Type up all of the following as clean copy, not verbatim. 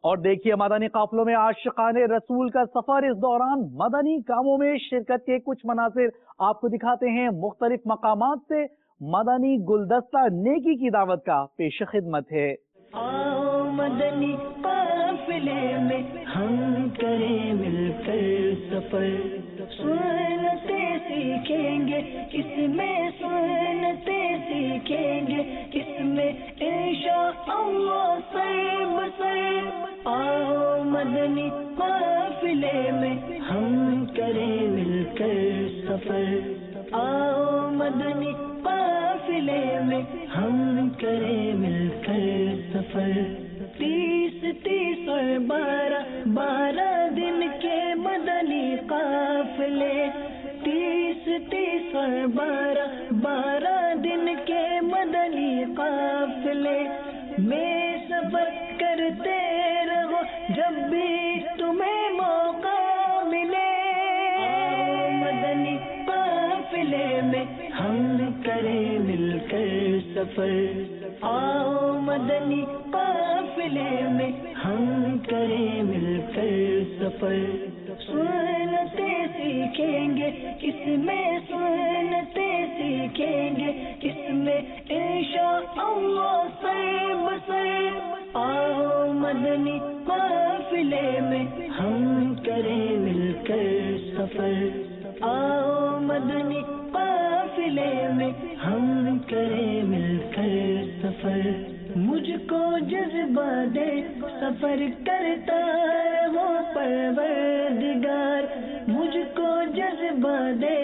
اور دیکھیے مدنی قافلوں میں عاشقان رسول کا سفر، اس دوران مدنی کاموں میں شرکت کے کچھ مناظر آپ کو دکھاتے ہیں۔ مختلف مقامات سے مدنی گلدستہ نیکی کی دعوت کا پیش خدمت ہے۔ آؤ مدنی قافلے میں ہم کریں مل کر سفر، سنتیں سیکھیں گے اس میں، سنتیں سیکھیں گے اس میں انشاءاللہ سر بسر۔ آؤ مدنی قافلے میں ہم کریں مل کر سفر، آؤ مدنی قافلے میں ہم کریں مل کر سفر۔ 30 اور 12 دن کے مدنی قافلے، 30 اور 12 دن کے مدنی قافلے میں سفر کرتے رہو جب بھی تمہیں موقع ملے۔ مدنی قافلے میں ہم کریں مل کر سفر، آؤ مدنی قافلے میں ہم کریں مل کر سفر، سنتیں سیکھیں گے اس میں، سنتیں سیکھیں گے اس میں انشاءاللہ سر بسر۔ آؤ مدنی قافلے میں ہم کریں مل کر سفر، آؤ مدنی قافلے میں ہم کریں مل کر سفر۔ مجھ کو جذبہ دے سفر کرتا رہو پروردگار، مجھ کو جذبہ دے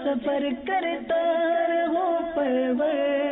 سفر کرتا رہو پروردگار۔